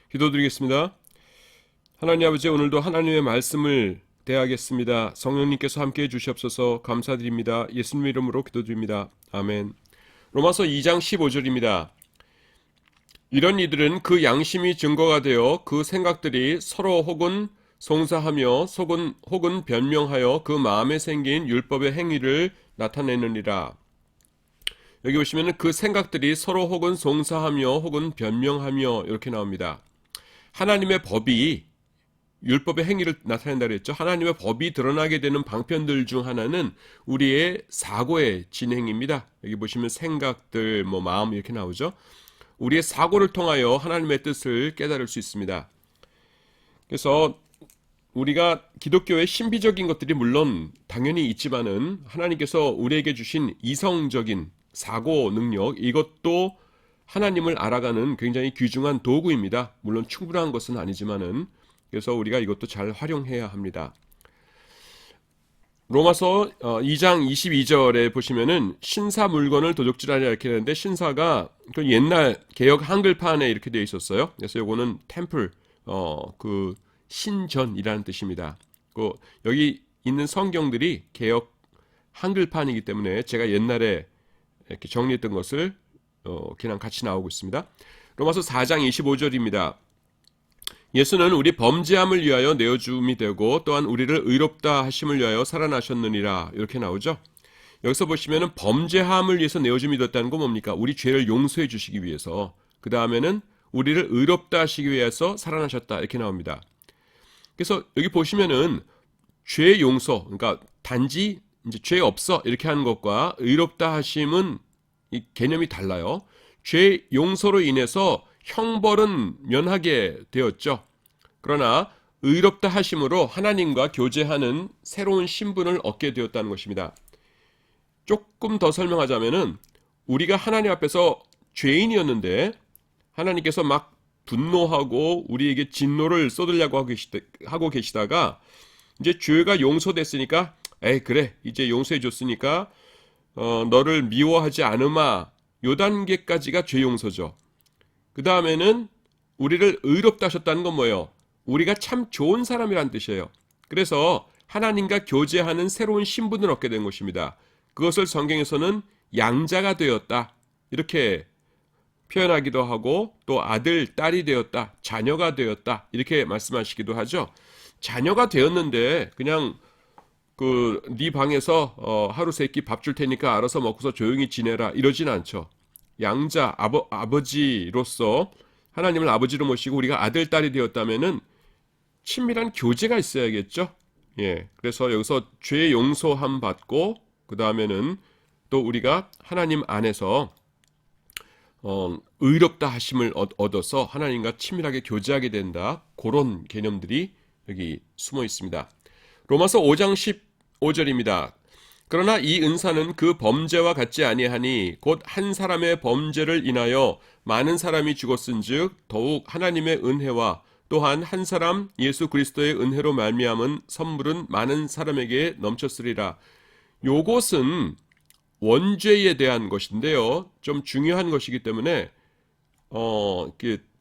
기도드리겠습니다. 하나님 아버지, 오늘도 하나님의 말씀을 대하겠습니다. 성령님께서 함께해 주시옵소서. 감사드립니다. 예수님 이름으로 기도드립니다. 아멘. 로마서 2장 15절입니다. 이런 이들은 그 양심이 증거가 되어 그 생각들이 서로 혹은 송사하며 혹은 변명하여 그 마음에 생긴 율법의 행위를 나타내느니라. 여기 보시면 그 생각들이 서로 혹은 송사하며 혹은 변명하며 이렇게 나옵니다. 하나님의 법이 율법의 행위를 나타낸다 그랬죠. 하나님의 법이 드러나게 되는 방편들 중 하나는 우리의 사고의 진행입니다. 여기 보시면 생각들, 마음 이렇게 나오죠. 우리의 사고를 통하여 하나님의 뜻을 깨달을 수 있습니다. 그래서 우리가 기독교의 신비적인 것들이 물론 당연히 있지만은 하나님께서 우리에게 주신 이성적인 사고 능력, 이것도 하나님을 알아가는 굉장히 귀중한 도구입니다. 물론 충분한 것은 아니지만은, 그래서 우리가 이것도 잘 활용해야 합니다. 로마서 2장 22절에 보시면은 신사 물건을 도적질하려 이렇게 되는데, 신사가 그 옛날 개역 한글판에 이렇게 되어 있었어요. 그래서 요거는 템플, 그 신전이라는 뜻입니다. 여기 있는 성경들이 개역 한글판이기 때문에 제가 옛날에 이렇게 정리했던 것을 그냥 같이 나오고 있습니다. 로마서 4장 25절입니다. 예수는 우리 범죄함을 위하여 내어줌이 되고 또한 우리를 의롭다 하심을 위하여 살아나셨느니라, 이렇게 나오죠. 여기서 보시면은 범죄함을 위해서 내어줌이 됐다는 건 뭡니까? 우리 죄를 용서해 주시기 위해서, 그 다음에는 우리를 의롭다 하시기 위해서 살아나셨다, 이렇게 나옵니다. 그래서 여기 보시면은 죄 용서, 그러니까 단지 이제 죄 없어 이렇게 하는 것과 의롭다 하심은 이 개념이 달라요. 죄 용서로 인해서 형벌은 면하게 되었죠. 그러나 의롭다 하심으로 하나님과 교제하는 새로운 신분을 얻게 되었다는 것입니다. 조금 더 설명하자면은 우리가 하나님 앞에서 죄인이었는데 하나님께서 막 분노하고 우리에게 진노를 쏟으려고 하고 계시다가 이제 죄가 용서됐으니까 에이 그래 이제 용서해 줬으니까 너를 미워하지 않으마, 요 단계까지가 죄 용서죠. 그 다음에는 우리를 의롭다 하셨다는 건 뭐예요? 우리가 참 좋은 사람이란 뜻이에요. 그래서 하나님과 교제하는 새로운 신분을 얻게 된 것입니다. 그것을 성경에서는 양자가 되었다, 이렇게 표현하기도 하고, 또 아들, 딸이 되었다, 자녀가 되었다, 이렇게 말씀하시기도 하죠. 자녀가 되었는데 그냥 네 방에서 하루 세 끼 밥 줄 테니까 알아서 먹고서 조용히 지내라, 이러진 않죠. 양자, 아버지로서 하나님을 아버지로 모시고 우리가 아들, 딸이 되었다면은 친밀한 교제가 있어야겠죠. 예. 그래서 여기서 죄 용서함 받고, 그 다음에는 또 우리가 하나님 안에서 의롭다 하심을 얻어서 하나님과 친밀하게 교제하게 된다. 그런 개념들이 여기 숨어 있습니다. 로마서 5장 15절입니다. 그러나 이 은사는 그 범죄와 같지 아니하니 곧 한 사람의 범죄를 인하여 많은 사람이 죽었은즉 더욱 하나님의 은혜와 또한 한 사람 예수 그리스도의 은혜로 말미암은 선물은 많은 사람에게 넘쳤으리라. 요것은 원죄에 대한 것인데요, 좀 중요한 것이기 때문에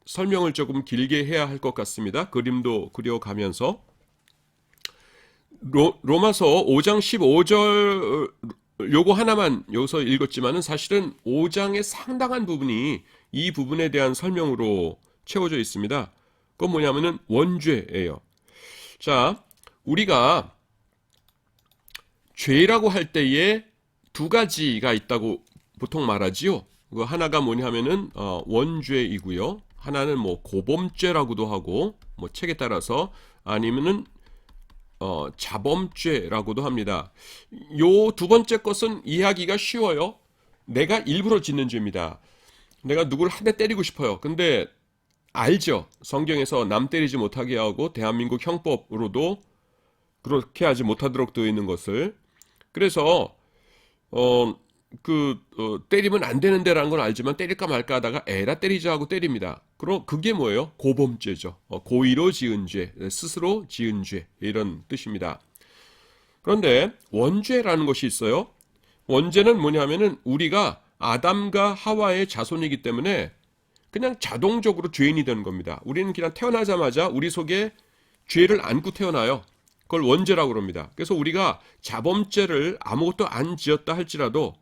설명을 조금 길게 해야 할 것 같습니다. 그림도 그려가면서 로마서 5장 15절 요거 하나만 여기서 읽었지만은 사실은 5장의 상당한 부분이 이 부분에 대한 설명으로 채워져 있습니다. 그건 뭐냐면은 원죄예요. 자, 우리가 죄라고 할 때에 두 가지가 있다고 보통 말하지요. 그 하나가 뭐냐면은 원죄이고요. 하나는 고범죄라고도 하고, 책에 따라서 아니면은 자범죄라고도 합니다. 요 두 번째 것은 이해하기가 쉬워요. 내가 일부러 짓는 죄입니다. 내가 누구를 한 대 때리고 싶어요. 근데 알죠. 성경에서 남 때리지 못하게 하고 대한민국 형법으로도 그렇게 하지 못하도록 되어 있는 것을. 그래서 때리면 안 되는데라는 걸 알지만 때릴까 말까 하다가 에라 때리자 하고 때립니다. 그럼 그게 뭐예요? 고범죄죠. 고의로 지은 죄, 스스로 지은 죄, 이런 뜻입니다. 그런데 원죄라는 것이 있어요. 원죄는 뭐냐면은 우리가 아담과 하와의 자손이기 때문에 그냥 자동적으로 죄인이 되는 겁니다. 우리는 그냥 태어나자마자 우리 속에 죄를 안고 태어나요. 그걸 원죄라고 그럽니다. 그래서 우리가 자범죄를 아무것도 안 지었다 할지라도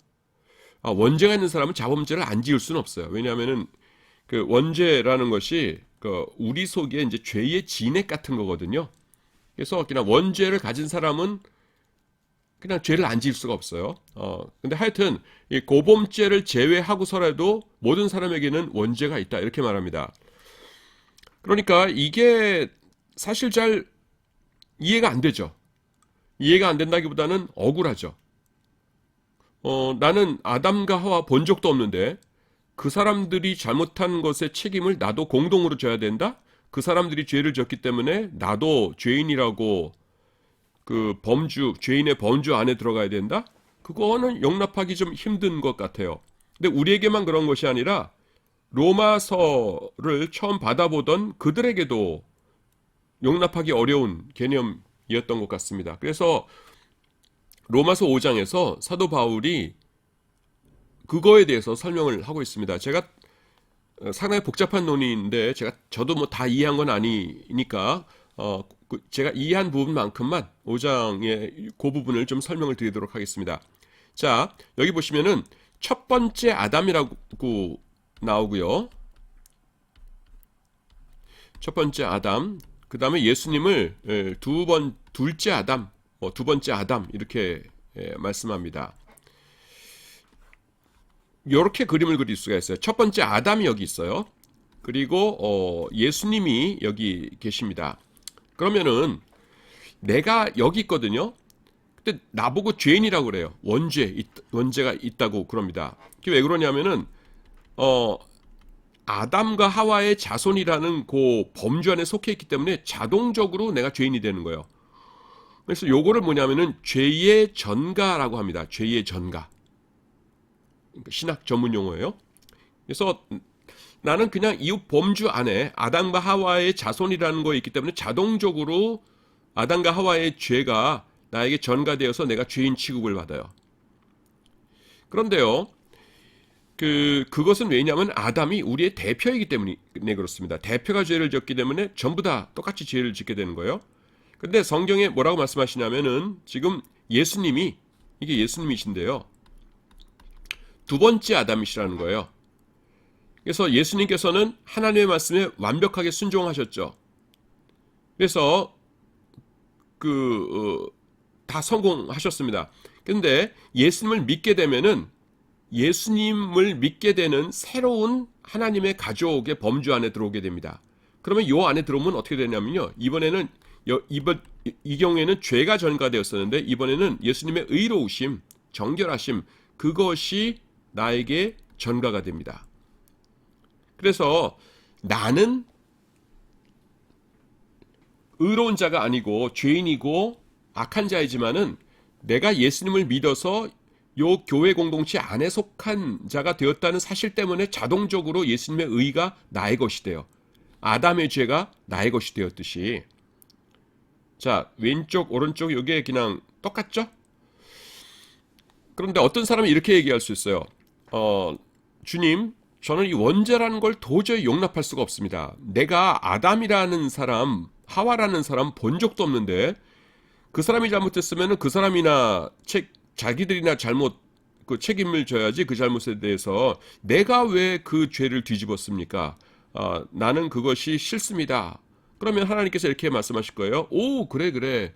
원죄가 있는 사람은 자범죄를 안 지을 수는 없어요. 왜냐하면은 그 원죄라는 것이 그 우리 속에 이제 죄의 진액 같은 거거든요. 그래서 그냥 원죄를 가진 사람은 그냥 죄를 안 지을 수가 없어요. 근데 하여튼 이 고범죄를 제외하고서라도 모든 사람에게는 원죄가 있다 이렇게 말합니다. 그러니까 이게 사실 잘 이해가 안 되죠. 이해가 안 된다기보다는 억울하죠. 나는 아담과 하와 본 적도 없는데 그 사람들이 잘못한 것의 책임을 나도 공동으로 져야 된다? 그 사람들이 죄를 졌기 때문에 나도 죄인이라고 그 죄인의 범주 안에 들어가야 된다? 그거는 용납하기 좀 힘든 것 같아요. 근데 우리에게만 그런 것이 아니라 로마서를 처음 받아보던 그들에게도 용납하기 어려운 개념이었던 것 같습니다. 그래서 로마서 5장에서 사도 바울이 그거에 대해서 설명을 하고 있습니다. 제가 상당히 복잡한 논의인데 저도 뭐 다 이해한 건 아니니까 제가 이해한 부분만큼만 5장의 그 부분을 좀 설명을 드리도록 하겠습니다. 자, 여기 보시면은 첫 번째 아담이라고 나오고요. 첫 번째 아담, 그 다음에 예수님을 둘째 아담, 두 번째 아담 이렇게 말씀합니다. 이렇게 그림을 그릴 수가 있어요. 첫 번째 아담이 여기 있어요. 그리고 예수님이 여기 계십니다. 그러면은 내가 여기 있거든요. 근데 나보고 죄인이라고 그래요. 원죄가 있다고 그럽니다. 그게 왜 그러냐면은 아담과 하와의 자손이라는 그 범주 안에 속해 있기 때문에 자동적으로 내가 죄인이 되는 거예요. 그래서 요거를 뭐냐면은 죄의 전가라고 합니다. 죄의 전가. 신학 전문 용어예요. 그래서 나는 그냥 이 범주 안에 아담과 하와의 자손이라는 거에 있기 때문에 자동적으로 아담과 하와의 죄가 나에게 전가되어서 내가 죄인 취급을 받아요. 그런데요, 그것은 왜냐하면 아담이 우리의 대표이기 때문에 그렇습니다. 대표가 죄를 졌기 때문에 전부 다 똑같이 죄를 짓게 되는 거예요. 근데 성경에 뭐라고 말씀하시냐면은 지금 이게 예수님이신데요. 두 번째 아담이시라는 거예요. 그래서 예수님께서는 하나님의 말씀에 완벽하게 순종하셨죠. 그래서 다 성공하셨습니다. 근데 예수님을 믿게 되면은 예수님을 믿게 되는 새로운 하나님의 가족의 범주 안에 들어오게 됩니다. 그러면 이 안에 들어오면 어떻게 되냐면요. 이 경우에는 죄가 전가되었었는데 이번에는 예수님의 의로우심, 정결하심, 그것이 나에게 전가가 됩니다. 그래서 나는 의로운 자가 아니고 죄인이고 악한 자이지만은 내가 예수님을 믿어서 요 교회 공동체 안에 속한 자가 되었다는 사실 때문에 자동적으로 예수님의 의가 나의 것이 돼요. 아담의 죄가 나의 것이 되었듯이. 자, 왼쪽 오른쪽 이게 그냥 똑같죠? 그런데 어떤 사람이 이렇게 얘기할 수 있어요. 주님, 저는 이 원죄라는 걸 도저히 용납할 수가 없습니다. 내가 아담이라는 사람, 하와라는 사람 본 적도 없는데 그 사람이 잘못했으면 그 사람이나 자기들이나 책임을 져야지 그 잘못에 대해서 내가 왜 그 죄를 뒤집었습니까? 나는 그것이 싫습니다. 그러면 하나님께서 이렇게 말씀하실 거예요. 오, 그래.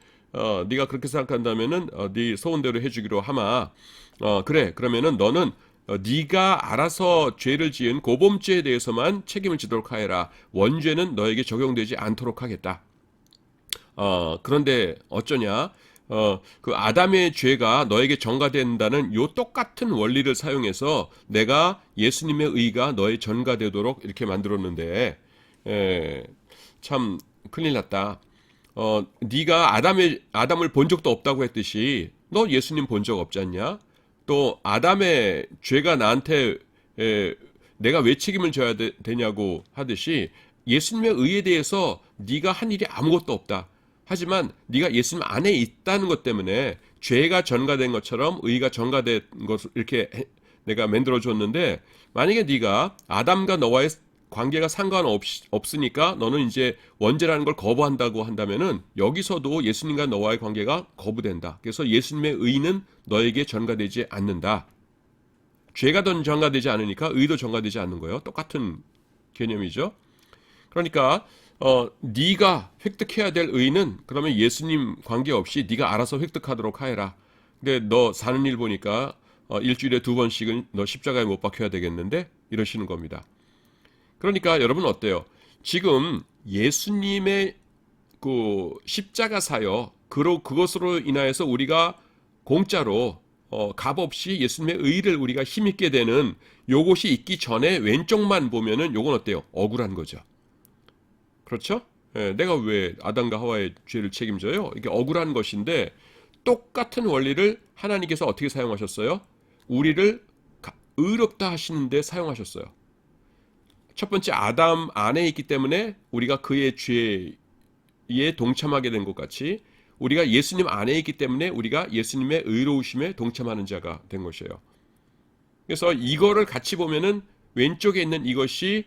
네가 그렇게 생각한다면은 네 소원대로 해주기로 하마. 그래. 그러면은 너는 네가 알아서 죄를 지은 고범죄에 대해서만 책임을 지도록 하여라. 원죄는 너에게 적용되지 않도록 하겠다. 그런데 어쩌냐? 그 아담의 죄가 너에게 전가된다는 요 똑같은 원리를 사용해서 내가 예수님의 의가 너의 전가되도록 이렇게 만들었는데, 참 큰일 났다. 네가 아담을 본 적도 없다고 했듯이 너 예수님 본 적 없지 않냐? 또 아담의 죄가 나한테 내가 왜 책임을 져야 되냐고 하듯이 예수님의 의에 대해서 네가 한 일이 아무것도 없다. 하지만 네가 예수님 안에 있다는 것 때문에 죄가 전가된 것처럼 의가 전가된 것을 이렇게 내가 만들어줬는데 만약에 네가 아담과 너와의 관계가 상관없으니까 너는 이제 원죄라는 걸 거부한다고 한다면은 여기서도 예수님과 너와의 관계가 거부된다. 그래서 예수님의 의는 너에게 전가되지 않는다. 죄가 전가되지 않으니까 의도 전가되지 않는 거예요. 똑같은 개념이죠. 그러니까 네가 획득해야 될 의는 그러면 예수님 관계없이 네가 알아서 획득하도록 하여라. 근데 너 사는 일 보니까 일주일에 2번씩은 너 십자가에 못 박혀야 되겠는데 이러시는 겁니다. 그러니까 여러분 어때요? 지금 예수님의 그 십자가 사역 그것으로 인하여서 우리가 공짜로 값없이 예수님의 의를 우리가 힘있게 되는 요것이 있기 전에 왼쪽만 보면은 요건 어때요? 억울한 거죠. 그렇죠? 예, 내가 왜 아담과 하와의 죄를 책임져요? 이게 억울한 것인데 똑같은 원리를 하나님께서 어떻게 사용하셨어요? 우리를 의롭다 하시는데 사용하셨어요. 첫 번째 아담 안에 있기 때문에 우리가 그의 죄에 동참하게 된 것 같이 우리가 예수님 안에 있기 때문에 우리가 예수님의 의로우심에 동참하는 자가 된 것이에요. 그래서 이거를 같이 보면은 왼쪽에 있는 이것이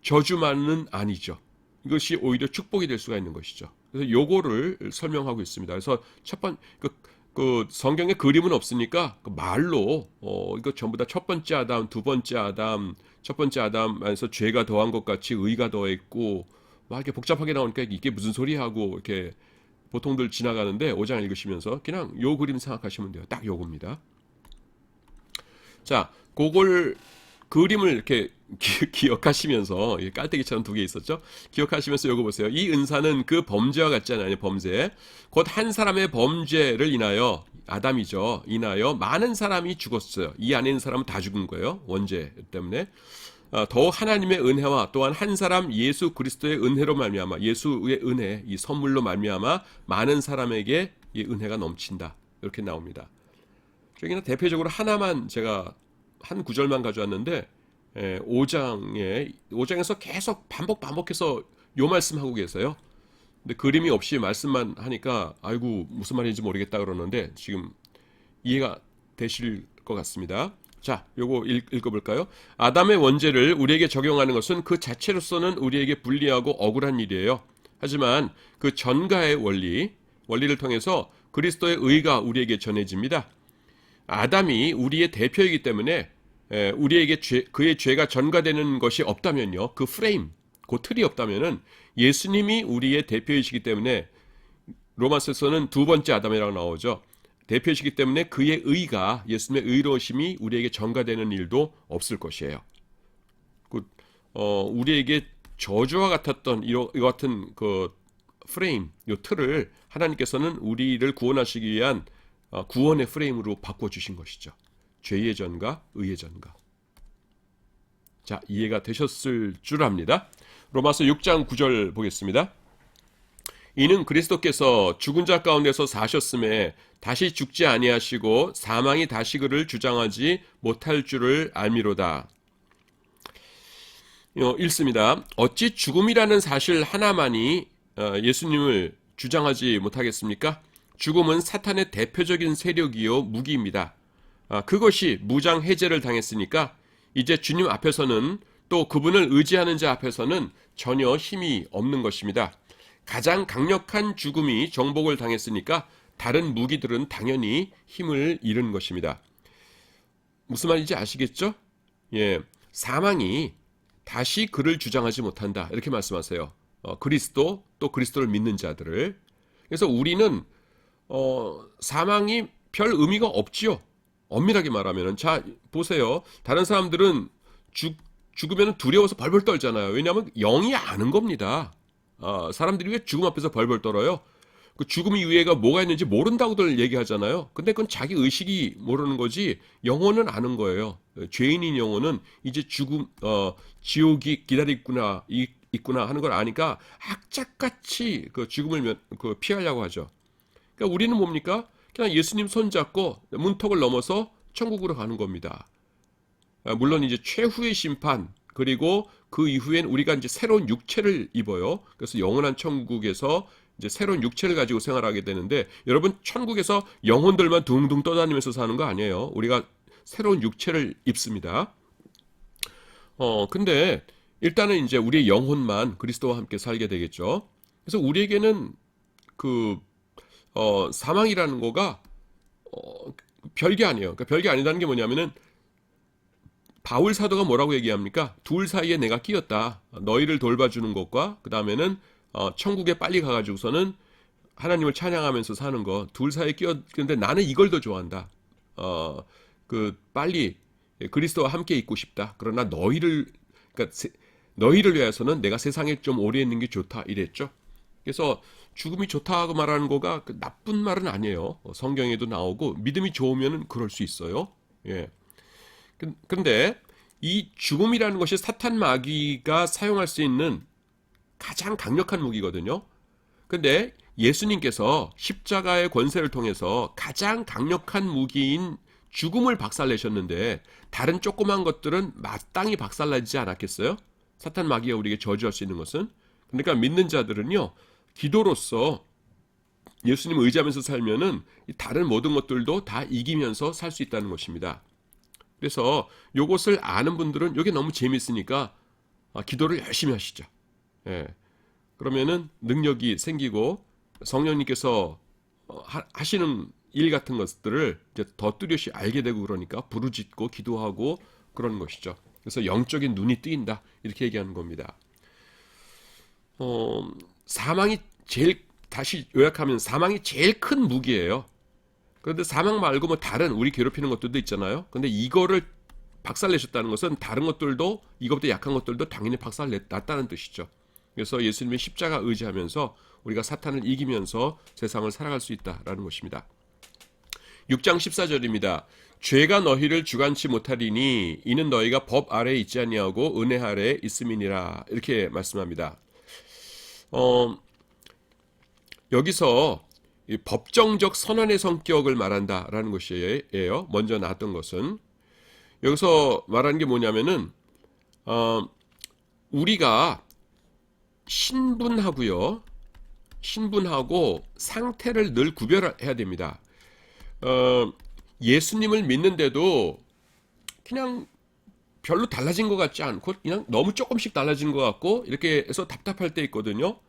저주만은 아니죠. 이것이 오히려 축복이 될 수가 있는 것이죠. 그래서 요거를 설명하고 있습니다. 그래서 첫 번, 그 성경에 그림은 없으니까 그 말로 이거 전부 다 첫 번째 아담, 두 번째 아담, 첫 번째 아담 안에서 죄가 더한 것 같이 의가 더했고 막 이렇게 복잡하게 나오니까 이게 무슨 소리 하고 이렇게 보통들 지나가는데 5장 읽으시면서 그냥 요 그림 생각하시면 돼요. 딱 요겁니다. 자, 그걸 그림을 이렇게 기억하시면서 깔때기처럼 2개 있었죠. 기억하시면서 요거 보세요. 이 은사는 그 범죄와 같지 않아요. 범죄. 곧 한 사람의 범죄를 인하여 아담이죠. 인하여 많은 사람이 죽었어요. 이 안에 있는 사람은 다 죽은 거예요. 원죄 때문에. 더욱 하나님의 은혜와 또한 한 사람 예수 그리스도의 은혜로 말미암아 예수의 은혜 이 선물로 말미암아 많은 사람에게 이 은혜가 넘친다. 이렇게 나옵니다. 여기는 대표적으로 하나만 제가 한 구절만 가져왔는데 5장에서 계속 반복해서 요 말씀하고 계세요. 근데 그림이 없이 말씀만 하니까 아이고 무슨 말인지 모르겠다 그러는데 지금 이해가 되실 것 같습니다. 자, 요거 읽어볼까요? 아담의 원죄를 우리에게 적용하는 것은 그 자체로서는 우리에게 불리하고 억울한 일이에요. 하지만 그 전가의 원리를 통해서 그리스도의 의가 우리에게 전해집니다. 아담이 우리의 대표이기 때문에 우리에게 그의 죄가 전가되는 것이 없다면요. 그 프레임, 그 틀이 없다면은 예수님이 우리의 대표이시기 때문에 로마서에서는 두 번째 아담이라고 나오죠. 대표이시기 때문에 그의 의가 예수님의 의로우심이 우리에게 전가되는 일도 없을 것이에요. 우리에게 저주와 같았던 이 같은 그 프레임, 이 틀을 하나님께서는 우리를 구원하시기 위한 구원의 프레임으로 바꿔주신 것이죠. 죄의 전가, 의의 전가. 자, 이해가 되셨을 줄 압니다. 로마서 6장 9절 보겠습니다. 이는 그리스도께서 죽은 자 가운데서 사셨음에 다시 죽지 아니하시고 사망이 다시 그를 주장하지 못할 줄을 알미로다. 읽습니다. 어찌 죽음이라는 사실 하나만이 예수님을 주장하지 못하겠습니까? 죽음은 사탄의 대표적인 세력이요 무기입니다. 그것이 무장 해제를 당했으니까 이제 주님 앞에서는 또 그분을 의지하는 자 앞에서는 전혀 힘이 없는 것입니다. 가장 강력한 죽음이 정복을 당했으니까 다른 무기들은 당연히 힘을 잃은 것입니다. 무슨 말인지 아시겠죠? 예, 사망이 다시 그를 주장하지 못한다. 이렇게 말씀하세요. 그리스도 또 그리스도를 믿는 자들을. 그래서 우리는 사망이 별 의미가 없지요. 엄밀하게 말하면 자 보세요. 다른 사람들은 죽으면 두려워서 벌벌 떨잖아요. 왜냐하면 영이 아는 겁니다. 사람들이 왜 죽음 앞에서 벌벌 떨어요? 그 죽음 이후에가 뭐가 있는지 모른다고들 얘기하잖아요. 근데 그건 자기 의식이 모르는 거지 영혼은 아는 거예요. 죄인인 영혼은 이제 지옥이 기다리고 있구나 하는 걸 아니까 악착같이 그 죽음을 피하려고 하죠. 그러니까 우리는 뭡니까? 그냥 예수님 손잡고 문턱을 넘어서 천국으로 가는 겁니다. 물론 이제 최후의 심판 그리고 그 이후엔 우리가 이제 새로운 육체를 입어요. 그래서 영원한 천국에서 이제 새로운 육체를 가지고 생활하게 되는데 여러분 천국에서 영혼들만 둥둥 떠다니면서 사는 거 아니에요. 우리가 새로운 육체를 입습니다. 근데 일단은 이제 우리의 영혼만 그리스도와 함께 살게 되겠죠. 그래서 우리에게는 그 사망이라는 거가 별게 아니에요. 그러니까 별게 아니다는 게 뭐냐면은 바울 사도가 뭐라고 얘기합니까? 둘 사이에 내가 끼었다. 너희를 돌봐주는 것과 그 다음에는 천국에 빨리 가가지고서는 하나님을 찬양하면서 사는 거. 둘 사이에 끼어. 근데 나는 이걸 더 좋아한다. 빨리 그리스도와 함께 있고 싶다. 그러나 그러니까 너희를 위해서는 내가 세상에 좀 오래 있는 게 좋다. 이랬죠. 그래서 죽음이 좋다고 말하는 거가 나쁜 말은 아니에요. 성경에도 나오고 믿음이 좋으면 그럴 수 있어요. 예. 근데 이 죽음이라는 것이 사탄 마귀가 사용할 수 있는 가장 강력한 무기거든요. 근데 예수님께서 십자가의 권세를 통해서 가장 강력한 무기인 죽음을 박살내셨는데 다른 조그만 것들은 마땅히 박살나지 않았겠어요? 사탄 마귀가 우리에게 저주할 수 있는 것은. 그러니까 믿는 자들은요, 기도로서 예수님을 의지하면서 살면은 다른 모든 것들도 다 이기면서 살 수 있다는 것입니다. 그래서 요것을 아는 분들은 이게 너무 재밌으니까 기도를 열심히 하시죠. 예. 그러면은 능력이 생기고 성령님께서 하시는 일 같은 것들을 이제 더 뚜렷이 알게 되고 그러니까 부르짖고 기도하고 그런 것이죠. 그래서 영적인 눈이 뜨인다 이렇게 얘기하는 겁니다. 사망이 다시 요약하면 사망이 제일 큰 무기예요. 그런데 사망 말고 뭐 다른 우리 괴롭히는 것들도 있잖아요. 근데 이거를 박살내셨다는 것은 다른 것들도 이것보다 약한 것들도 당연히 박살냈다는 뜻이죠. 그래서 예수님의 십자가 의지하면서 우리가 사탄을 이기면서 세상을 살아갈 수 있다라는 것입니다. 6장 14절입니다. 죄가 너희를 주관치 못하리니 이는 너희가 법 아래에 있지 아니하고 은혜 아래에 있음이니라 이렇게 말씀합니다. 여기서 법정적 선언의 성격을 말한다라는 것이에요. 먼저 나왔던 것은 여기서 말하는 게 뭐냐면은 우리가 신분하고 상태를 늘 구별해야 됩니다. 예수님을 믿는데도 그냥 별로 달라진 것 같지 않고 그냥 너무 조금씩 달라진 것 같고 이렇게 해서 답답할 때 있거든요.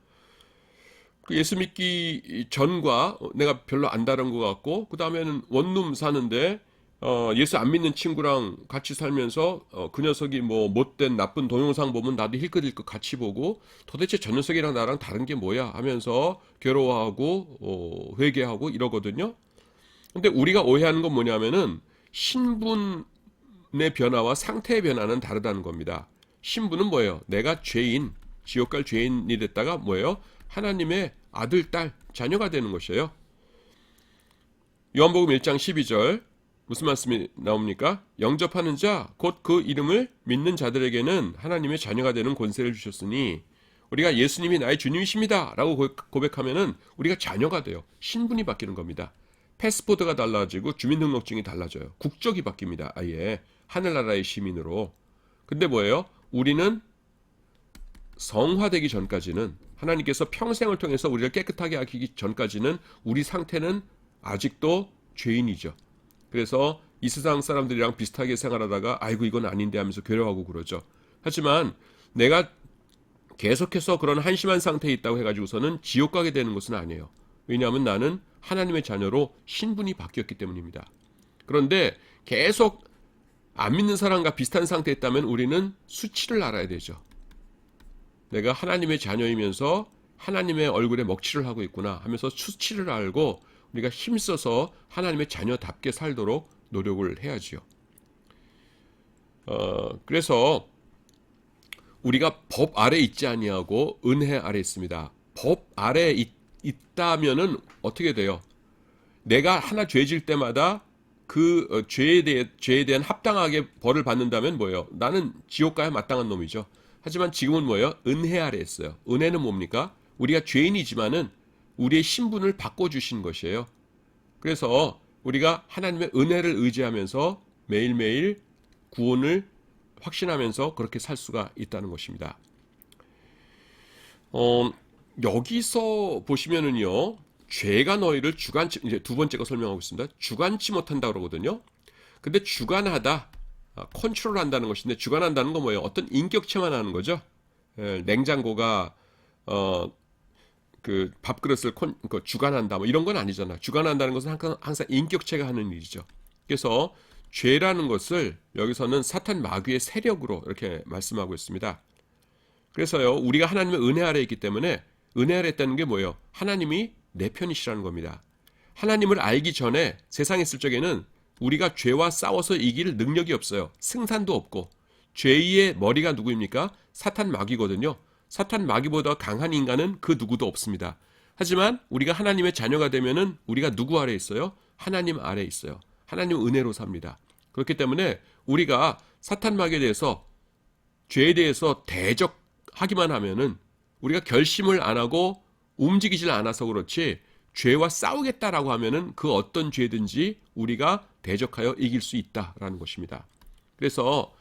예수 믿기 전과 내가 별로 안 다른 것 같고 그 다음에는 원룸 사는데 예수 안 믿는 친구랑 같이 살면서 그 녀석이 뭐 못된 나쁜 동영상 보면 나도 힐끗힐끗 같이 보고 도대체 저 녀석이랑 나랑 다른 게 뭐야 하면서 괴로워하고 회개하고 이러거든요. 근데 우리가 오해하는 건 뭐냐면은 신분의 변화와 상태의 변화는 다르다는 겁니다. 신분은 뭐예요? 내가 죄인, 지옥 갈 죄인이 됐다가 뭐예요? 하나님의 아들, 딸, 자녀가 되는 것이에요. 요한복음 1장 12절 무슨 말씀이 나옵니까? 영접하는 자, 곧 그 이름을 믿는 자들에게는 하나님의 자녀가 되는 권세를 주셨으니 우리가 예수님이 나의 주님이십니다 라고 고백하면은 우리가 자녀가 돼요. 신분이 바뀌는 겁니다. 패스포드가 달라지고 주민등록증이 달라져요. 국적이 바뀝니다. 아예 하늘나라의 시민으로. 근데 뭐예요? 우리는 성화되기 전까지는 하나님께서 평생을 통해서 우리를 깨끗하게 하기 전까지는 우리 상태는 아직도 죄인이죠. 그래서 이 세상 사람들이랑 비슷하게 생활하다가 아이고 이건 아닌데 하면서 괴로워하고 그러죠. 하지만 내가 계속해서 그런 한심한 상태에 있다고 해가지고서는 지옥 가게 되는 것은 아니에요. 왜냐하면 나는 하나님의 자녀로 신분이 바뀌었기 때문입니다. 그런데 계속 안 믿는 사람과 비슷한 상태에 있다면 우리는 수치를 알아야 되죠. 내가 하나님의 자녀이면서 하나님의 얼굴에 먹칠을 하고 있구나 하면서 수치를 알고 우리가 힘써서 하나님의 자녀답게 살도록 노력을 해야지요. 그래서 우리가 법 아래 있지 아니하고 은혜 아래 있습니다. 법 아래 있다면은 어떻게 돼요? 내가 하나 죄질 때마다 그 죄에 대한 합당하게 벌을 받는다면 뭐예요? 나는 지옥 가야 마땅한 놈이죠. 하지만 지금은 뭐예요? 은혜 아래 있어요. 은혜는 뭡니까? 우리가 죄인이지만은 우리의 신분을 바꿔주신 것이에요. 그래서 우리가 하나님의 은혜를 의지하면서 매일매일 구원을 확신하면서 그렇게 살 수가 있다는 것입니다. 여기서 보시면은요, 죄가 너희를 이제 두 번째 거 설명하고 있습니다. 주관치 못한다 그러거든요. 근데 주관하다, 컨트롤한다는 것인데 주관한다는 건 뭐예요? 어떤 인격체만 하는 거죠. 냉장고가 그 밥그릇을 주관한다 뭐 이런 건 아니잖아. 주관한다는 것은 항상 인격체가 하는 일이죠. 그래서 죄라는 것을 여기서는 사탄 마귀의 세력으로 이렇게 말씀하고 있습니다. 그래서요, 우리가 하나님의 은혜 아래에 있기 때문에 은혜 아래에 있다는 게 뭐예요? 하나님이 내 편이시라는 겁니다. 하나님을 알기 전에 세상에 있을 적에는 우리가 죄와 싸워서 이길 능력이 없어요. 승산도 없고. 죄의 머리가 누구입니까? 사탄 마귀거든요. 사탄 마귀보다 강한 인간은 그 누구도 없습니다. 하지만 우리가 하나님의 자녀가 되면은 우리가 누구 아래에 있어요? 하나님 아래에 있어요. 하나님 은혜로 삽니다. 그렇기 때문에 우리가 사탄 마귀에 대해서 죄에 대해서 대적하기만 하면은 우리가 결심을 안 하고 움직이질 않아서 그렇지 죄와 싸우겠다라고 하면은 그 어떤 죄든지 우리가 대적하여 이길 수 있다라는 것입니다. 그래서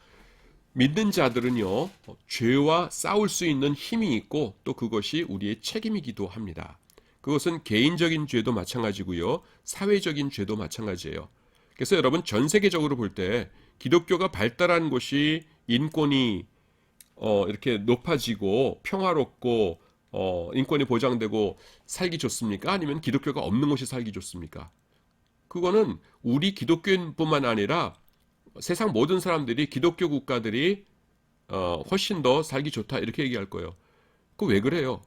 믿는 자들은요, 죄와 싸울 수 있는 힘이 있고 또 그것이 우리의 책임이기도 합니다. 그것은 개인적인 죄도 마찬가지고요, 사회적인 죄도 마찬가지예요. 그래서 여러분 전 세계적으로 볼 때 기독교가 발달한 곳이 인권이 이렇게 높아지고 평화롭고 인권이 보장되고 살기 좋습니까? 아니면 기독교가 없는 곳이 살기 좋습니까? 그거는 우리 기독교인뿐만 아니라 세상 모든 사람들이 기독교 국가들이 훨씬 더 살기 좋다 이렇게 얘기할 거예요. 그 왜 그래요?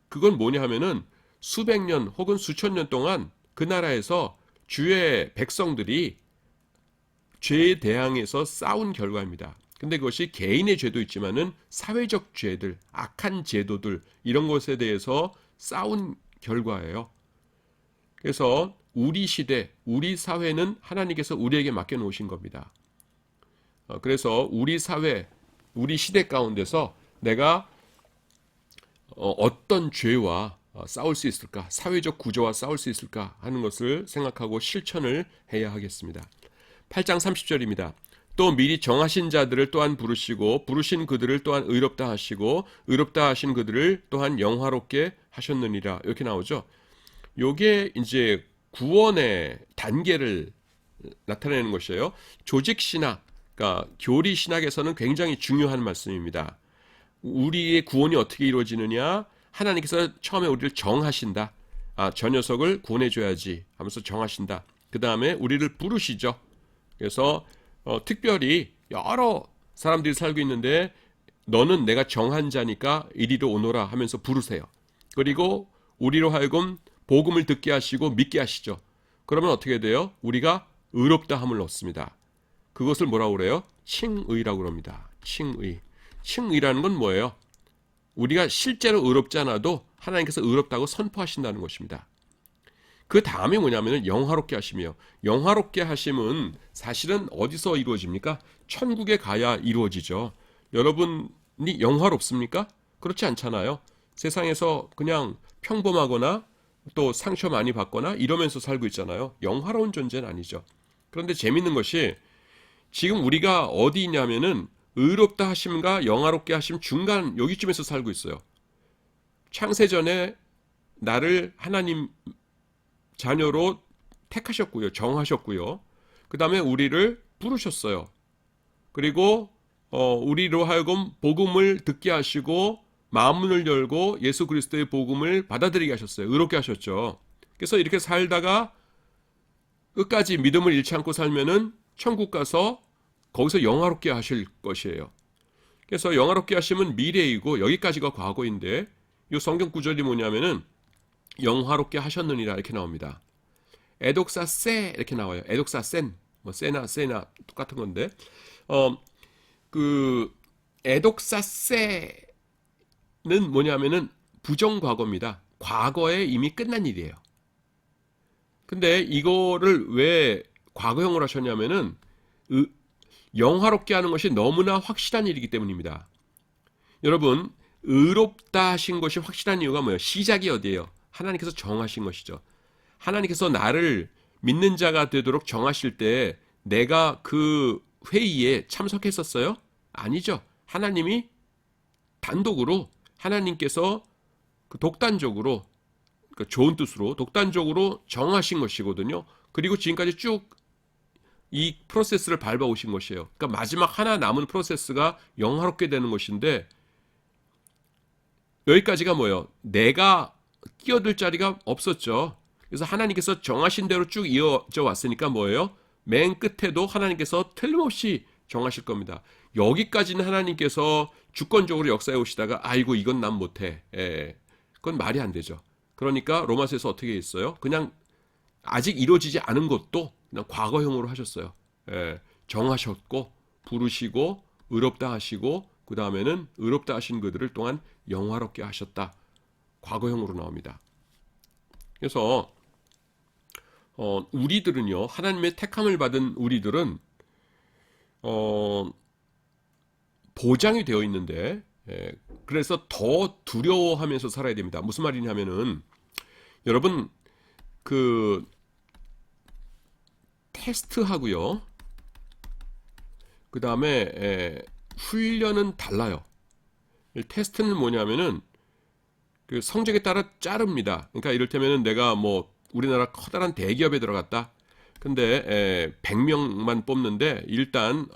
그건 뭐냐 하면은 수백 년 혹은 수천 년 동안 그 나라에서 주의 백성들이 죄에 대항해서 싸운 결과입니다. 근데 그것이 개인의 죄도 있지만은 사회적 죄들, 악한 제도들 이런 것에 대해서 싸운 결과예요. 그래서 우리 시대, 우리 사회는 하나님께서 우리에게 맡겨놓으신 겁니다. 그래서 우리 사회, 우리 시대 가운데서 내가 어떤 죄와 싸울 수 있을까, 사회적 구조와 싸울 수 있을까 하는 것을 생각하고 실천을 해야 하겠습니다. 8장 30절입니다. 또 미리 정하신 자들을 또한 부르시고 부르신 그들을 또한 의롭다 하시고 의롭다 하신 그들을 또한 영화롭게 하셨느니라. 이렇게 나오죠. 요게 이제 구원의 단계를 나타내는 것이에요. 조직 신학, 그러니까 교리 신학에서는 굉장히 중요한 말씀입니다. 우리의 구원이 어떻게 이루어지느냐? 하나님께서 처음에 우리를 정하신다. 저 녀석을 구원해줘야지 하면서 정하신다. 그 다음에 우리를 부르시죠. 그래서 특별히 여러 사람들이 살고 있는데 너는 내가 정한 자니까 이리로 오너라 하면서 부르세요. 그리고 우리로 하여금 복음을 듣게 하시고 믿게 하시죠. 그러면 어떻게 돼요? 우리가 의롭다 함을 얻습니다. 그것을 뭐라고 그래요? 칭의라고 그럽니다. 칭의. 칭의라는 건 뭐예요? 우리가 실제로 의롭지 않아도 하나님께서 의롭다고 선포하신다는 것입니다. 그 다음이 뭐냐면 영화롭게 하심이에요. 영화롭게 하심은 사실은 어디서 이루어집니까? 천국에 가야 이루어지죠. 여러분이 영화롭습니까? 그렇지 않잖아요. 세상에서 그냥 평범하거나 또 상처 많이 받거나 이러면서 살고 있잖아요. 영화로운 존재는 아니죠. 그런데 재밌는 것이 지금 우리가 어디 있냐면은 의롭다 하심과 영화롭게 하심 중간 여기쯤에서 살고 있어요. 창세전에 나를 하나님 자녀로 택하셨고요. 정하셨고요. 그 다음에 우리를 부르셨어요. 그리고 우리로 하여금 복음을 듣게 하시고 마음문을 열고 예수 그리스도의 복음을 받아들이게 하셨어요. 의롭게 하셨죠. 그래서 이렇게 살다가 끝까지 믿음을 잃지 않고 살면은 천국 가서 거기서 영화롭게 하실 것이에요. 그래서 영화롭게 하심은 미래이고 여기까지가 과거인데 이 성경 구절이 뭐냐면은 영화롭게 하셨느니라 이렇게 나옵니다. 에독사 세 이렇게 나와요. 에독사 센, 뭐 세나 똑같은 건데 그 에독사 세는 뭐냐면은 부정 과거입니다. 과거에 이미 끝난 일이에요. 근데 이거를 왜 과거형으로 하셨냐면은 영화롭게 하는 것이 너무나 확실한 일이기 때문입니다. 여러분 의롭다 하신 것이 확실한 이유가 뭐예요? 시작이 어디예요? 하나님께서 정하신 것이죠. 하나님께서 나를 믿는 자가 되도록 정하실 때 내가 그 회의에 참석했었어요? 아니죠. 하나님이 단독으로 하나님께서 그 독단적으로 그러니까 좋은 뜻으로 독단적으로 정하신 것이거든요. 그리고 지금까지 쭉 이 프로세스를 밟아오신 것이에요. 그러니까 마지막 하나 남은 프로세스가 영화롭게 되는 것인데 여기까지가 뭐예요? 내가 끼어들 자리가 없었죠. 그래서 하나님께서 정하신 대로 쭉 이어져 왔으니까 뭐예요? 맨 끝에도 하나님께서 틀림없이 정하실 겁니다. 여기까지는 하나님께서 주권적으로 역사해 오시다가 아이고 이건 난 못해. 그건 말이 안 되죠. 그러니까 로마서에서 어떻게 했어요? 그냥 아직 이루어지지 않은 것도 그냥 과거형으로 하셨어요. 정하셨고 부르시고 의롭다 하시고 그 다음에는 의롭다 하신 그들을 또한 영화롭게 하셨다. 과거형으로 나옵니다. 그래서 우리들은요, 하나님의 택함을 받은 우리들은 보장이 되어 있는데 그래서 더 두려워하면서 살아야 됩니다. 무슨 말이냐면은 여러분 그 테스트하고요, 그 다음에 훈련은 달라요. 테스트는 뭐냐면은 그 성적에 따라 자릅니다. 그러니까 이를테면은 내가 뭐 우리나라 커다란 대기업에 들어갔다. 근데 100명만 뽑는데 일단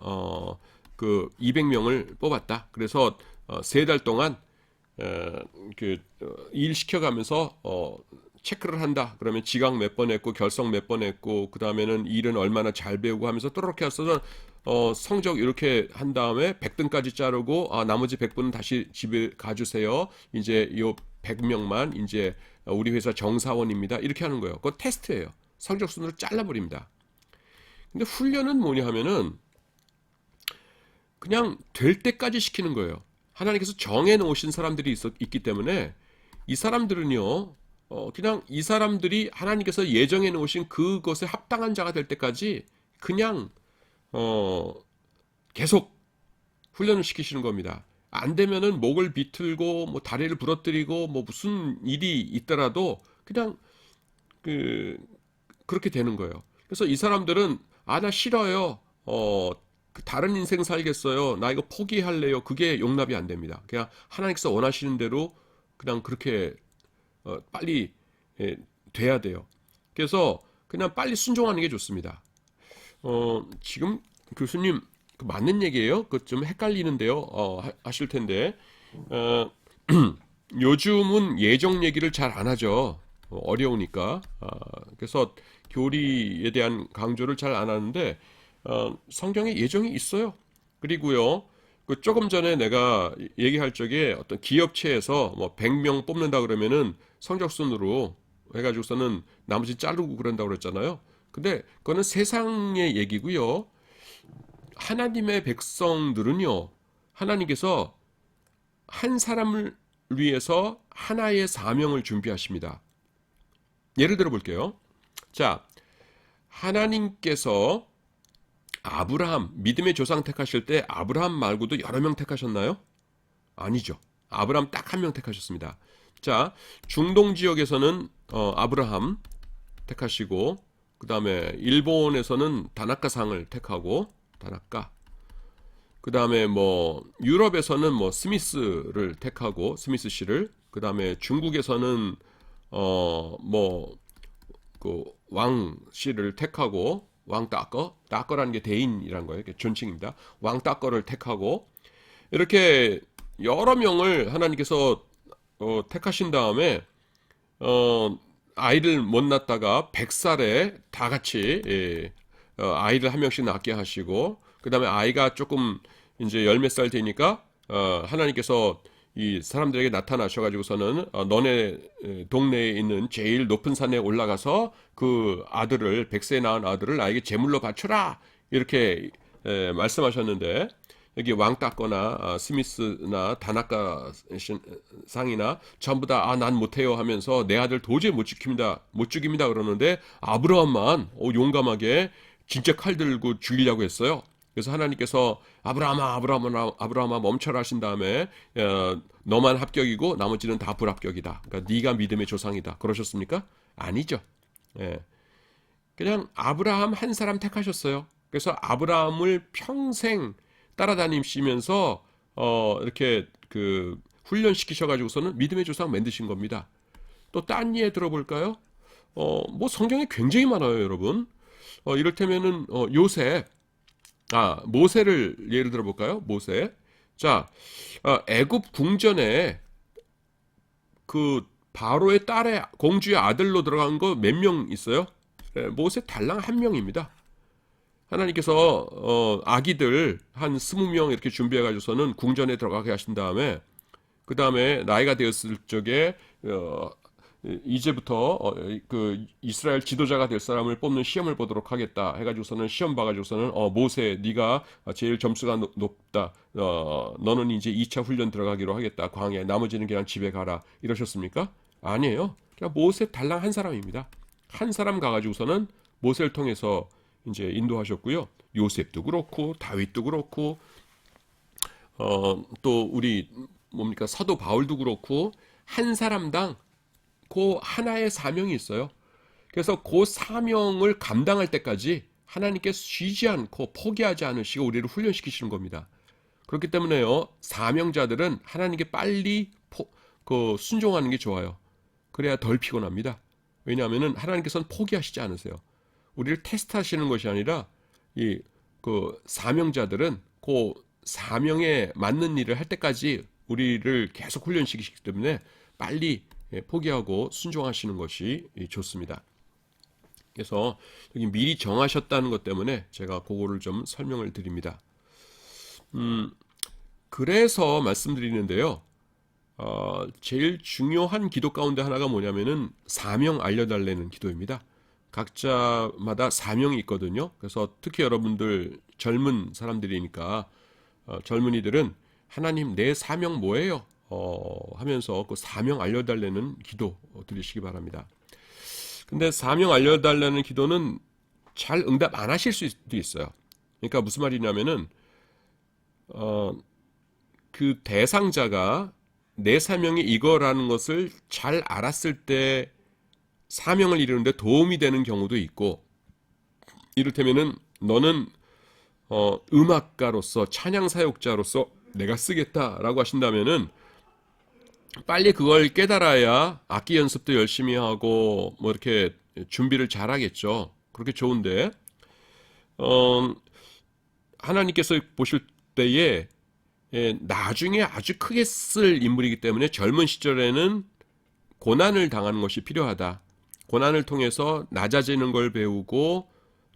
그 200명을 뽑았다. 그래서 3달 동안 일 시켜가면서 체크를 한다. 그러면 지각 몇 번 했고 결석 몇 번 했고 그 다음에는 일은 얼마나 잘 배우고 하면서 또렇게 해서 성적 이렇게 한 다음에 100등까지 자르고 나머지 100분은 다시 집에 가주세요. 이제 요 100명만 이제 우리 회사 정사원입니다. 이렇게 하는 거예요. 그거 테스트예요. 성적 순으로 잘라버립니다. 근데 훈련은 뭐냐 하면은 그냥 될 때까지 시키는 거예요. 하나님께서 정해 놓으신 사람들이 있기 때문에 이 사람들은요, 그냥 이 사람들이 하나님께서 예정해 놓으신 그것에 합당한 자가 될 때까지 그냥 계속 훈련을 시키시는 겁니다. 안 되면은 목을 비틀고 뭐 다리를 부러뜨리고 뭐 무슨 일이 있더라도 그냥 그렇게 되는 거예요. 그래서 이 사람들은 나 싫어요. 다른 인생 살겠어요. 나 이거 포기할래요. 그게 용납이 안 됩니다. 그냥 하나님께서 원하시는 대로 그냥 그렇게 빨리 돼야 돼요. 그래서 그냥 빨리 순종하는 게 좋습니다. 지금 교수님 맞는 얘기예요? 그 좀 헷갈리는데요. 하실 텐데 요즘은 예정 얘기를 잘 안 하죠. 어려우니까. 그래서 교리에 대한 강조를 잘 안 하는데 성경에 예정이 있어요. 그리고요. 그 조금 전에 내가 얘기할 적에 어떤 기업체에서 뭐 100명 뽑는다 그러면은 성적순으로 해가지고서는 나머지 자르고 그런다고 그랬잖아요. 근데 그거는 세상의 얘기고요. 하나님의 백성들은요, 하나님께서 한 사람을 위해서 하나의 사명을 준비하십니다. 예를 들어 볼게요. 자, 하나님께서 아브라함, 믿음의 조상 택하실 때 아브라함 말고도 여러 명 택하셨나요? 아니죠. 아브라함 딱 한 명 택하셨습니다. 자, 중동 지역에서는 아브라함 택하시고, 그 다음에 일본에서는 다나카상을 택하고, 다나카. 그 다음에 뭐 유럽에서는 뭐 스미스를 택하고, 스미스 씨를. 그 다음에 중국에서는 뭐 그 왕 씨를 택하고, 왕따꺼, 따꺼라는 게 대인이란 거예요. 존칭입니다. 왕따꺼를 택하고 이렇게 여러 명을 하나님께서 택하신 다음에 아이를 못 낳다가 100살에 다 같이 아이를 한 명씩 낳게 하시고 그 다음에 아이가 조금 이제 열 몇 살 되니까 하나님께서 이 사람들에게 나타나셔가지고서는 너네 동네에 있는 제일 높은 산에 올라가서 그 아들을 100세에 낳은 아들을 나에게 제물로 바쳐라 이렇게 말씀하셨는데 여기 왕따거나 스미스나 다나카 상이나 전부 다 난 못해요 하면서 내 아들 도저히 못 죽입니다 그러는데 아브라함만 용감하게 진짜 칼 들고 죽이려고 했어요. 그래서 하나님께서 아브라함아 멈춰라 하신 다음에 너만 합격이고 나머지는 다 불합격이다. 그러니까 네가 믿음의 조상이다. 그러셨습니까? 아니죠. 예. 그냥 아브라함 한 사람 택하셨어요. 그래서 아브라함을 평생 따라다니시면서 이렇게 그 훈련시키셔가지고서는 믿음의 조상 만드신 겁니다. 또 딴 예 들어볼까요? 뭐 성경에 굉장히 많아요, 여러분. 이를테면은 요셉, 모세를 예를 들어 볼까요? 모세. 자, 애굽 궁전에 그 바로의 딸의 공주의 아들로 들어간 거 몇 명 있어요? 모세 달랑 한 명입니다. 하나님께서 아기들 한 20명 이렇게 준비해 가지고서는 궁전에 들어가게 하신 다음에 그 다음에 나이가 되었을 적에 이제부터 그 이스라엘 지도자가 될 사람을 뽑는 시험을 보도록 하겠다 해가지고서는 시험 봐가지고서는 모세 네가 제일 점수가 높다. 너는 이제 2차 훈련 들어가기로 하겠다. 광야에 나머지는 그냥 집에 가라. 이러셨습니까? 아니에요. 그냥 모세 달랑 한 사람입니다. 한 사람 가가지고서는 모세를 통해서 이제 인도하셨고요. 요셉도 그렇고 다윗도 그렇고 또 우리 뭡니까 사도 바울도 그렇고 한 사람당 그 하나의 사명이 있어요. 그래서 그 사명을 감당할 때까지 하나님께 쉬지 않고 포기하지 않으시고 우리를 훈련시키시는 겁니다. 그렇기 때문에요. 사명자들은 하나님께 빨리 순종하는 게 좋아요. 그래야 덜 피곤합니다. 왜냐하면 하나님께서는 포기하시지 않으세요. 우리를 테스트하시는 것이 아니라 그 사명자들은 그 사명에 맞는 일을 할 때까지 우리를 계속 훈련시키기 때문에 빨리 포기하고 순종하시는 것이 좋습니다. 그래서 여기 미리 정하셨다는 것 때문에 제가 그거를 좀 설명을 드립니다. 그래서 말씀드리는데요. 제일 중요한 기도 가운데 하나가 뭐냐면은 사명 알려달라는 기도입니다. 각자마다 사명이 있거든요. 그래서 특히 여러분들 젊은 사람들이니까 젊은이들은 하나님 내 사명 뭐예요? 하면서 그 사명 알려달라는 기도 드리시기 바랍니다. 근데 사명 알려달라는 기도는 잘 응답 안 하실 수도 있어요. 그러니까 무슨 말이냐면은 그 대상자가 내 사명이 이거라는 것을 잘 알았을 때 사명을 이루는데 도움이 되는 경우도 있고, 이를테면은 너는 음악가로서 찬양 사역자로서 내가 쓰겠다라고 하신다면은 빨리 그걸 깨달아야 악기 연습도 열심히 하고 뭐 이렇게 준비를 잘 하겠죠. 그렇게 좋은데 하나님께서 보실 때에 나중에 아주 크게 쓸 인물이기 때문에 젊은 시절에는 고난을 당하는 것이 필요하다. 고난을 통해서 낮아지는 걸 배우고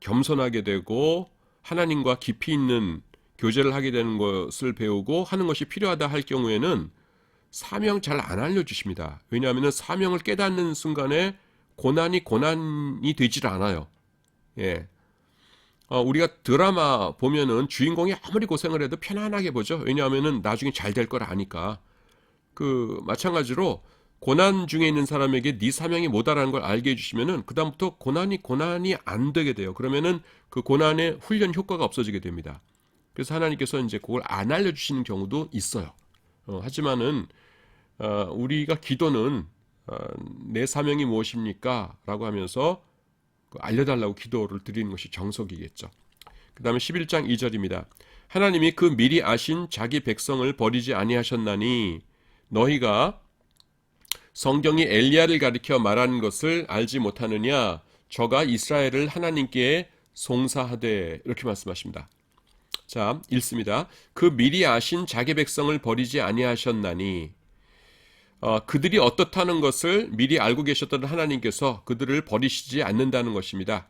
겸손하게 되고 하나님과 깊이 있는 교제를 하게 되는 것을 배우고 하는 것이 필요하다 할 경우에는 사명 잘 안 알려주십니다. 왜냐하면 사명을 깨닫는 순간에 고난이 되질 않아요. 예. 우리가 드라마 보면은 주인공이 아무리 고생을 해도 편안하게 보죠. 왜냐하면은 나중에 잘 될 걸 아니까. 마찬가지로 고난 중에 있는 사람에게 네 사명이 뭐다라는 걸 알게 해주시면은 그다음부터 고난이 안 되게 돼요. 그러면은 그 고난의 훈련 효과가 없어지게 됩니다. 그래서 하나님께서 이제 그걸 안 알려주시는 경우도 있어요. 하지만은 우리가 기도는 내 사명이 무엇입니까? 라고 하면서 알려달라고 기도를 드리는 것이 정석이겠죠. 그 다음에 11장 2절입니다. 하나님이 그 미리 아신 자기 백성을 버리지 아니하셨나니 너희가 성경이 엘리야를 가리켜 말하는 것을 알지 못하느냐? 저가 이스라엘을 하나님께 송사하되 이렇게 말씀하십니다. 자, 읽습니다. 그 미리 아신 자기 백성을 버리지 아니하셨나니 그들이 어떻다는 것을 미리 알고 계셨던 하나님께서 그들을 버리시지 않는다는 것입니다.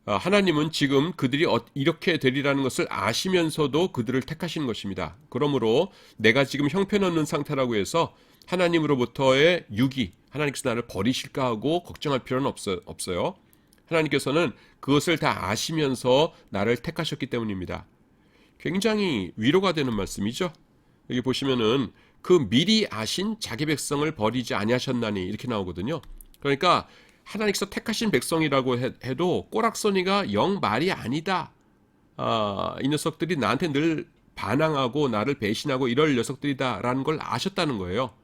하나님은 지금 그들이 이렇게 되리라는 것을 아시면서도 그들을 택하시는 것입니다. 그러므로 내가 지금 형편없는 상태라고 해서 하나님으로부터의 유기, 하나님께서 나를 버리실까 하고 걱정할 필요는 없어요. 하나님께서는 그것을 다 아시면서 나를 택하셨기 때문입니다. 굉장히 위로가 되는 말씀이죠. 여기 보시면은 그 미리 아신 자기 백성을 버리지 아니하셨나니 이렇게 나오거든요. 그러니까 하나님께서 택하신 백성이라고 해도 꼬락서니가 영 말이 아니다. 이 녀석들이 나한테 늘 반항하고 나를 배신하고 이럴 녀석들이다라는 걸 아셨다는 거예요.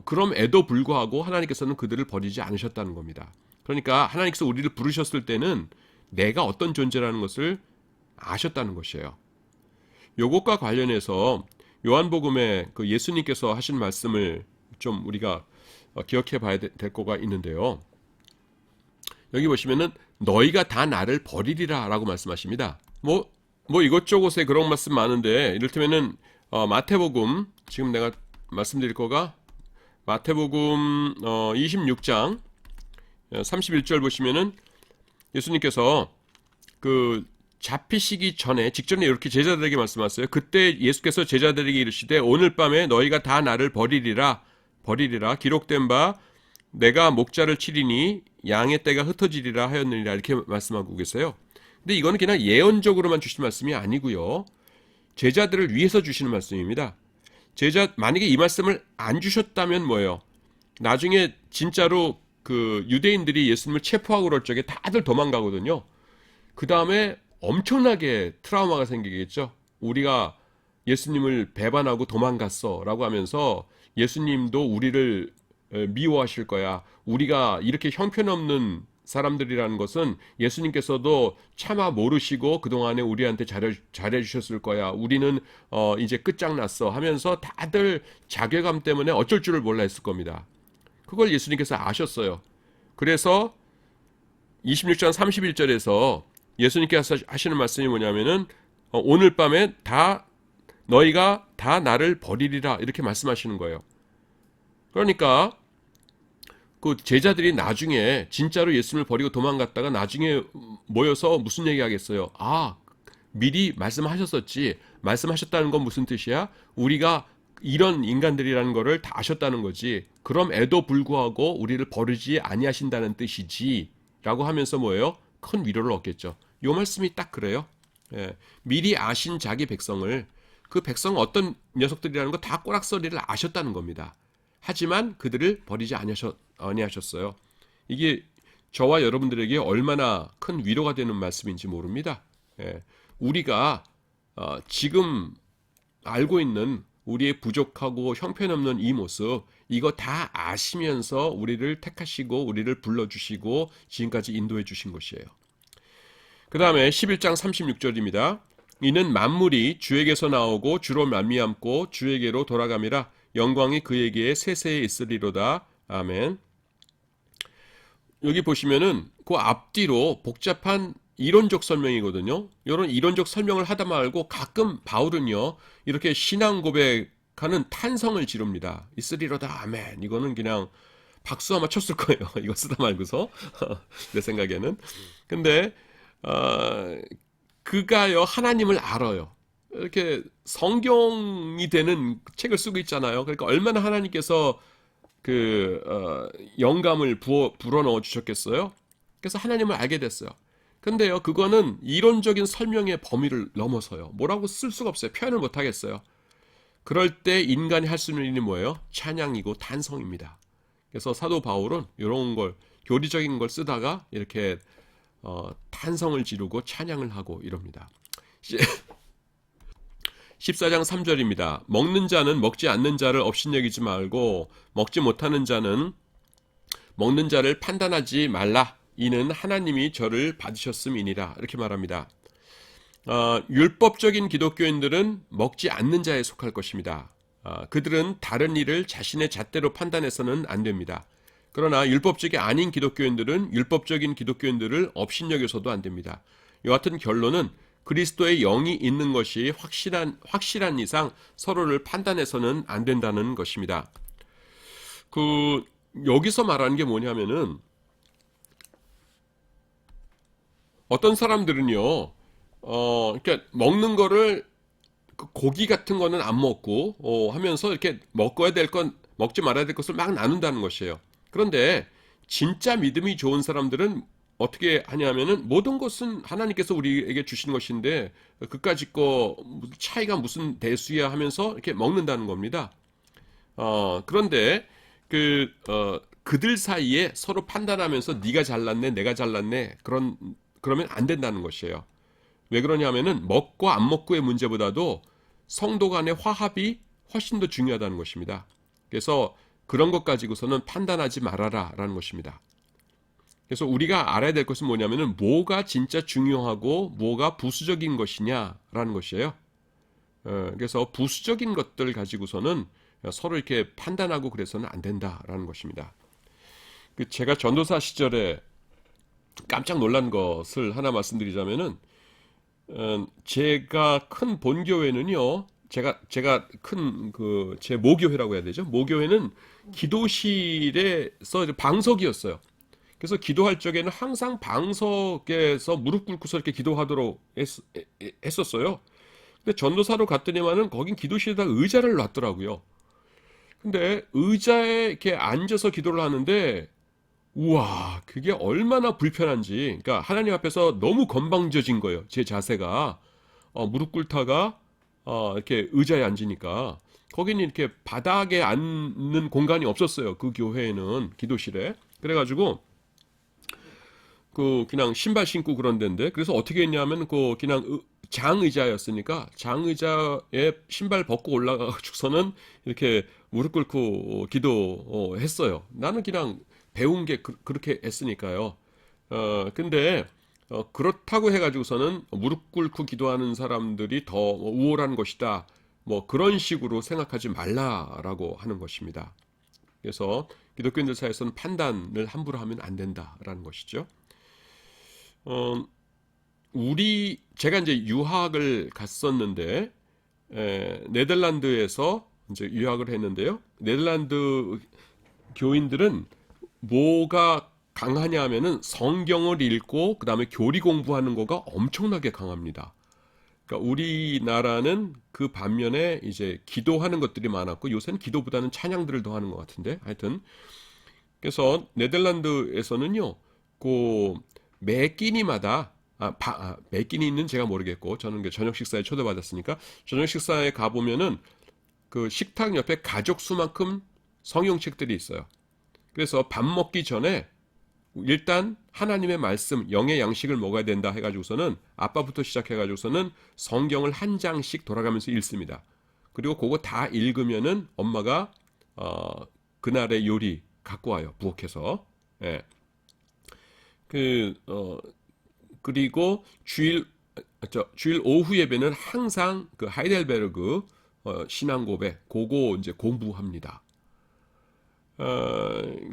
그럼에도 불구하고 하나님께서는 그들을 버리지 않으셨다는 겁니다. 그러니까 하나님께서 우리를 부르셨을 때는 내가 어떤 존재라는 것을 아셨다는 것이에요. 요것과 관련해서 요한복음에 그 예수님께서 하신 말씀을 좀 우리가 기억해 봐야 될 거가 있는데요. 여기 보시면은 너희가 다 나를 버리리라 라고 말씀하십니다. 뭐 이것저것에 그런 말씀 많은데, 이를테면은 마태복음, 지금 내가 말씀드릴 거가 마태복음 26장 31절 보시면은 예수님께서 그 잡히시기 전에 직전에 이렇게 제자들에게 말씀하셨어요. 그때 예수께서 제자들에게 이르시되 오늘 밤에 너희가 다 나를 버리리라 기록된 바 내가 목자를 치리니 양의 떼가 흩어지리라 하였느니라 이렇게 말씀하고 계세요. 근데 이거는 그냥 예언적으로만 주신 말씀이 아니고요. 제자들을 위해서 주시는 말씀입니다. 만약에 이 말씀을 안 주셨다면 뭐예요? 나중에 진짜로 그 유대인들이 예수님을 체포하고 그럴 적에 다들 도망가거든요. 그 다음에 엄청나게 트라우마가 생기겠죠. 우리가 예수님을 배반하고 도망갔어 라고 하면서 예수님도 우리를 미워하실 거야. 우리가 이렇게 형편없는 사람들이라는 것은 예수님께서도 차마 모르시고 그동안에 우리한테 잘해주셨을 거야. 우리는 이제 끝장났어 하면서 다들 자괴감 때문에 어쩔 줄을 몰라 했을 겁니다. 그걸 예수님께서 아셨어요. 그래서 26장 31절에서 예수님께서 하시는 말씀이 뭐냐면은 오늘 밤에 너희가 다 나를 버리리라 이렇게 말씀하시는 거예요. 그러니까 그 제자들이 나중에 진짜로 예수님을 버리고 도망갔다가 나중에 모여서 무슨 얘기 하겠어요? 미리 말씀하셨었지. 말씀하셨다는 건 무슨 뜻이야? 우리가 이런 인간들이라는 거를 다 아셨다는 거지. 그럼에도 불구하고 우리를 버리지 아니하신다는 뜻이지. 라고 하면서 뭐예요? 큰 위로를 얻겠죠. 요 말씀이 딱 그래요. 미리 아신 자기 백성을, 그 백성은 어떤 녀석들이라는 거 다 꼬락서리를 아셨다는 겁니다. 하지만 그들을 버리지 아니하셨어요. 이게 저와 여러분들에게 얼마나 큰 위로가 되는 말씀인지 모릅니다. 우리가 지금 알고 있는 우리의 부족하고 형편없는 이 모습, 이거 다 아시면서 우리를 택하시고 우리를 불러주시고 지금까지 인도해 주신 것이에요. 그 다음에 11장 36절입니다. 이는 만물이 주에게서 나오고 주로 말미암고 주에게로 돌아감이라 영광이 그에게 세세에 있으리로다. 아멘. 여기 보시면은 그 앞뒤로 복잡한 이론적 설명이거든요. 이런 이론적 설명을 하다 말고 가끔 바울은요 이렇게 신앙 고백하는 탄성을 지릅니다. 있으리로다. 아멘. 이거는 그냥 박수 아마 쳤을 거예요. 이거 쓰다 말고서 내 생각에는. 근데 그가요 하나님을 알아요. 이렇게 성경이 되는 책을 쓰고 있잖아요. 그러니까 얼마나 하나님께서 영감을 불어넣어 주셨겠어요. 그래서 하나님을 알게 됐어요. 근데요 그거는 이론적인 설명의 범위를 넘어서요. 뭐라고 쓸 수가 없어요. 표현을 못 하겠어요. 그럴 때 인간이 할 수 있는 일이 뭐예요? 찬양이고 탄성입니다. 그래서 사도 바울은 이런 걸 교리적인 걸 쓰다가 이렇게 탄성을 지르고 찬양을 하고 이럽니다. 14장 3절입니다. 먹는 자는 먹지 않는 자를 업신여기지 말고 먹지 못하는 자는 먹는 자를 판단하지 말라. 이는 하나님이 저를 받으셨음이니라. 이렇게 말합니다. 율법적인 기독교인들은 먹지 않는 자에 속할 것입니다. 그들은 다른 일을 자신의 잣대로 판단해서는 안 됩니다. 그러나 율법적이 아닌 기독교인들은 율법적인 기독교인들을 업신여겨서도 안 됩니다. 여하튼 결론은 그리스도의 영이 있는 것이 확실한 이상 서로를 판단해서는 안 된다는 것입니다. 여기서 말하는 게 뭐냐면은 어떤 사람들은요, 그러니까 먹는 거를 고기 같은 거는 안 먹고 하면서 이렇게 먹어야 될 건 먹지 말아야 될 것을 막 나눈다는 것이에요. 그런데 진짜 믿음이 좋은 사람들은 어떻게 하냐면은 모든 것은 하나님께서 우리에게 주신 것인데 그까짓 거 차이가 무슨 대수야 하면서 이렇게 먹는다는 겁니다. 그런데 그들 사이에 서로 판단하면서 네가 잘났네, 내가 잘났네 그러면 안 된다는 것이에요. 왜 그러냐면은 먹고 안 먹고의 문제보다도 성도 간의 화합이 훨씬 더 중요하다는 것입니다. 그래서 그런 것 가지고서는 판단하지 말아라라는 것입니다. 그래서 우리가 알아야 될 것은 뭐냐면은 뭐가 진짜 중요하고 뭐가 부수적인 것이냐라는 것이에요. 그래서 부수적인 것들 가지고서는 서로 이렇게 판단하고 그래서는 안 된다라는 것입니다. 제가 전도사 시절에 깜짝 놀란 것을 하나 말씀드리자면은 제가 큰 본교회는요. 제가 큰 그 제 모교회라고 해야 되죠. 모교회는 기도실에서 방석이었어요. 그래서 기도할 적에는 항상 방석에서 무릎 꿇고서 이렇게 기도하도록 했었어요. 근데 전도사로 갔더니만은 거긴 기도실에다 의자를 놨더라고요. 근데 의자에 이렇게 앉아서 기도를 하는데 우와, 그게 얼마나 불편한지. 그러니까 하나님 앞에서 너무 건방져진 거예요. 제 자세가. 무릎 꿇다가 이렇게 의자에 앉으니까 거기는 이렇게 바닥에 앉는 공간이 없었어요. 그 교회에는 기도실에. 그래가지고 그 그냥 신발 신고 그런 데인데 그래서 어떻게 했냐면 그 그냥 장의자였으니까 장의자에 신발 벗고 올라가고서는 이렇게 무릎 꿇고 기도했어요. 나는 그냥 배운 게 그렇게 했으니까요. 근데 그렇다고 해가지고서는 무릎 꿇고 기도하는 사람들이 더 우월한 것이다. 뭐 그런 식으로 생각하지 말라라고 하는 것입니다. 그래서 기독교인들 사이에서는 판단을 함부로 하면 안 된다라는 것이죠. 어, 제가 이제 유학을 갔었는데 네덜란드에서 이제 유학을 했는데요. 네덜란드 교인들은 뭐가 강하냐 하면은 성경을 읽고 그다음에 교리 공부하는 거가 엄청나게 강합니다. 그러니까 우리나라는 그 반면에 이제 기도하는 것들이 많았고 요새는 기도보다는 찬양들을 더 하는 것 같은데 하여튼 그래서 네덜란드에서는요 매 끼니마다 매 끼니는 제가 모르겠고 저는 저녁 식사에 초대받았으니까 저녁 식사에 가 보면은 그 식탁 옆에 가족 수만큼 성경책들이 있어요. 그래서 밥 먹기 전에 일단 하나님의 말씀, 영의 양식을 먹어야 된다 해가지고서는 아빠부터 시작해가지고서는 성경을 한 장씩 돌아가면서 읽습니다. 그리고 그거 다 읽으면은 엄마가 그날의 요리 갖고 와요. 부엌에서. 예. 그리고 주일 오후 예배는 항상 그 하이델베르그 신앙 고백 그거 이제 공부합니다.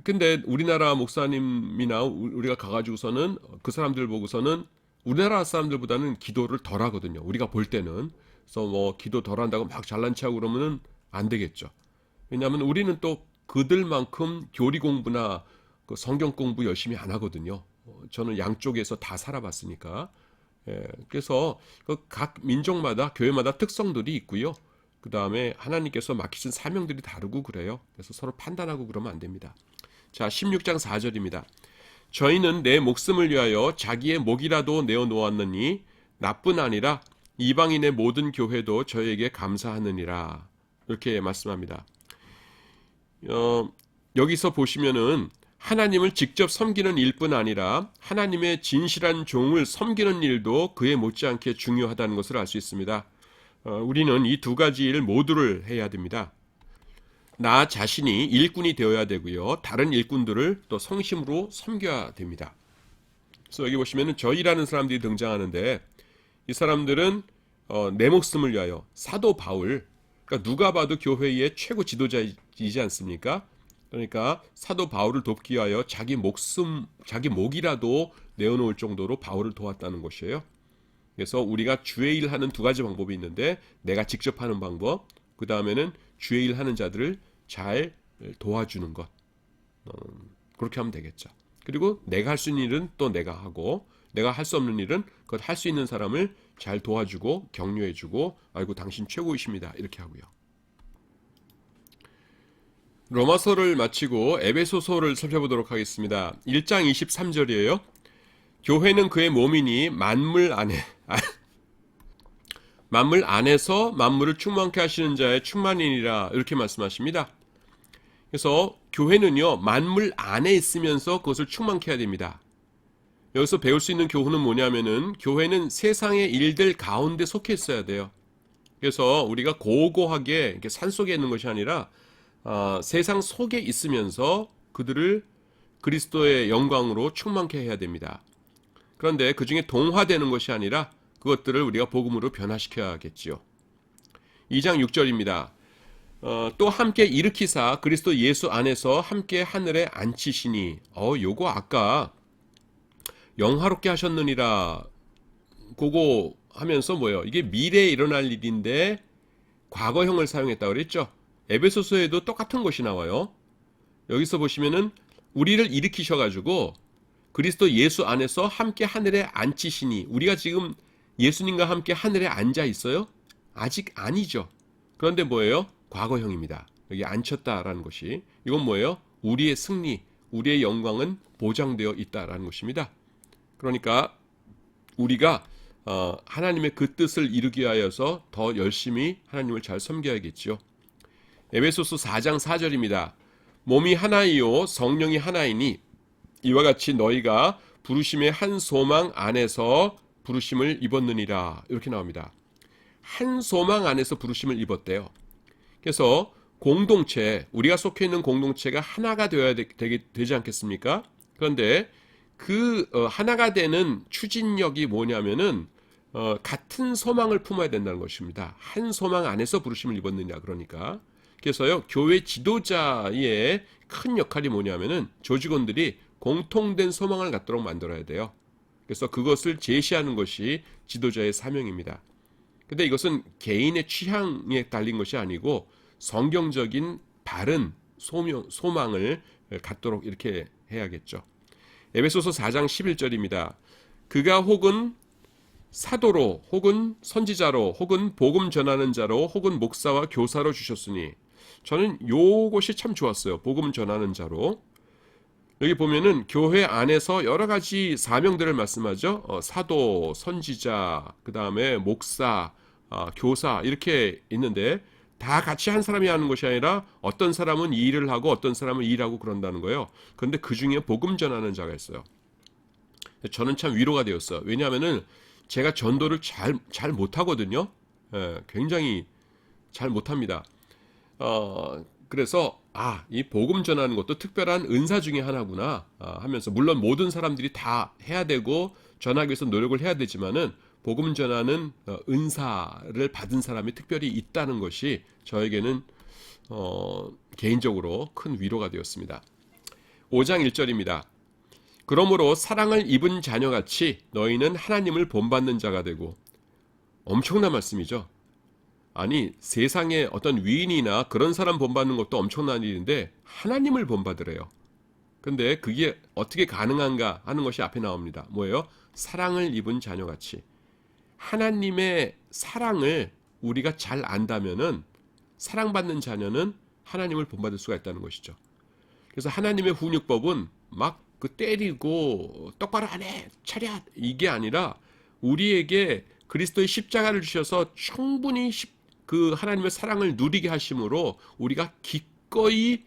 근데 우리나라 목사님이나 우리가 가가지고서는 그 사람들 보고서는 우리나라 사람들보다는 기도를 덜 하거든요. 우리가 볼 때는. 그래서 뭐 기도 덜 한다고 막 잘난 체하고 그러면은 안 되겠죠. 왜냐하면 우리는 또 그들만큼 교리 공부나 그 성경 공부 열심히 안 하거든요. 저는 양쪽에서 다 살아봤으니까. 그래서 각 민족마다 교회마다 특성들이 있고요. 그 다음에 하나님께서 맡기신 사명들이 다르고 그래요. 그래서 서로 판단하고 그러면 안 됩니다. 자, 16장 4절입니다. 저희는 내 목숨을 위하여 자기의 목이라도 내어놓았느니 나뿐 아니라 이방인의 모든 교회도 저에게 감사하느니라. 이렇게 말씀합니다. 여기서 보시면은 하나님을 직접 섬기는 일뿐 아니라 하나님의 진실한 종을 섬기는 일도 그에 못지않게 중요하다는 것을 알 수 있습니다. 우리는 이 두 가지 일 모두를 해야 됩니다. 나 자신이 일꾼이 되어야 되고요. 다른 일꾼들을 또 성심으로 섬겨야 됩니다. 그래서 여기 보시면은 저희라는 사람들이 등장하는데 이 사람들은 내 목숨을 위하여 사도 바울, 그러니까 누가 봐도 교회의 최고 지도자이지 않습니까? 그러니까 사도 바울을 돕기 위하여 자기 목이라도 내어놓을 정도로 바울을 도왔다는 것이에요. 그래서 우리가 주의 일 하는 두 가지 방법이 있는데 내가 직접 하는 방법, 그 다음에는 주의 일 하는 자들을 잘 도와주는 것. 그렇게 하면 되겠죠. 그리고 내가 할 수 있는 일은 또 내가 하고 내가 할 수 없는 일은 그것 할 수 있는 사람을 잘 도와주고 격려해주고 아이고 당신 최고이십니다. 이렇게 하고요. 로마서를 마치고 에베소서를 살펴보도록 하겠습니다. 1장 23절이에요. 교회는 그의 몸이니 만물 안에서 만물을 충만케 하시는 자의 충만이니라 이렇게 말씀하십니다. 그래서 교회는요 만물 안에 있으면서 그것을 충만케 해야 됩니다. 여기서 배울 수 있는 교훈은 뭐냐면은 교회는 세상의 일들 가운데 속해 있어야 돼요. 그래서 우리가 고고하게 이렇게 산속에 있는 것이 아니라 세상 속에 있으면서 그들을 그리스도의 영광으로 충만케 해야 됩니다. 그런데 그 중에 동화되는 것이 아니라 그것들을 우리가 복음으로 변화시켜야겠지요. 2장 6절입니다. 또 함께 일으키사 그리스도 예수 안에서 함께 하늘에 앉히시니 요거 아까 영화롭게 하셨느니라. 그거 하면서 뭐예요? 이게 미래에 일어날 일인데 과거형을 사용했다고 그랬죠. 에베소서에도 똑같은 것이 나와요. 여기서 보시면은 우리를 일으키셔가지고 그리스도 예수 안에서 함께 하늘에 앉히시니, 우리가 지금 예수님과 함께 하늘에 앉아 있어요? 아직 아니죠. 그런데 뭐예요? 과거형입니다. 여기 앉혔다라는 것이, 이건 뭐예요? 우리의 승리, 우리의 영광은 보장되어 있다라는 것입니다. 그러니까 우리가 하나님의 그 뜻을 이루기 위하여서 더 열심히 하나님을 잘 섬겨야겠죠. 에베소서 4장 4절입니다. 몸이 하나이요 성령이 하나이니 이와 같이 너희가 부르심의 한 소망 안에서 부르심을 입었느니라. 이렇게 나옵니다. 한 소망 안에서 부르심을 입었대요. 그래서 공동체, 우리가 속해 있는 공동체가 하나가 되어야 되지 않겠습니까? 그런데 그 하나가 되는 추진력이 뭐냐면은 같은 소망을 품어야 된다는 것입니다. 한 소망 안에서 부르심을 입었느냐, 그러니까. 그래서요, 교회 지도자의 큰 역할이 뭐냐면은 조직원들이 공통된 소망을 갖도록 만들어야 돼요. 그래서 그것을 제시하는 것이 지도자의 사명입니다. 근데 이것은 개인의 취향에 달린 것이 아니고 성경적인 바른 소망을 갖도록 이렇게 해야겠죠. 에베소서 4장 11절입니다. 그가 혹은 사도로, 혹은 선지자로, 혹은 복음 전하는 자로, 혹은 목사와 교사로 주셨으니, 저는 요것이 참 좋았어요. 복음 전하는 자로. 여기 보면은 교회 안에서 여러 가지 사명들을 말씀하죠. 사도, 선지자, 그 다음에 목사, 교사 이렇게 있는데 다 같이 한 사람이 하는 것이 아니라 어떤 사람은 이 일을 하고 어떤 사람은 이 일하고 그런다는 거예요. 그런데 그 중에 복음 전하는 자가 있어요. 저는 참 위로가 되었어요. 왜냐하면은 제가 전도를 잘 못하거든요. 굉장히 잘 못합니다. 그래서 이 복음 전하는 것도 특별한 은사 중에 하나구나 하면서, 물론 모든 사람들이 다 해야 되고 전하기 위해서 노력을 해야 되지만은 복음 전하는 은사를 받은 사람이 특별히 있다는 것이 저에게는 개인적으로 큰 위로가 되었습니다. 5장 1절입니다. 그러므로 사랑을 입은 자녀같이 너희는 하나님을 본받는 자가 되고. 엄청난 말씀이죠. 아니, 세상에 어떤 위인이나 그런 사람 본받는 것도 엄청난 일인데 하나님을 본받으래요. 근데 그게 어떻게 가능한가 하는 것이 앞에 나옵니다. 뭐예요? 사랑을 입은 자녀같이. 하나님의 사랑을 우리가 잘 안다면은 사랑받는 자녀는 하나님을 본받을 수가 있다는 것이죠. 그래서 하나님의 훈육법은 막 때리고 똑바로 안 해, 차렷, 이게 아니라 우리에게 그리스도의 십자가를 주셔서 충분히 그 하나님의 사랑을 누리게 하심으로 우리가 기꺼이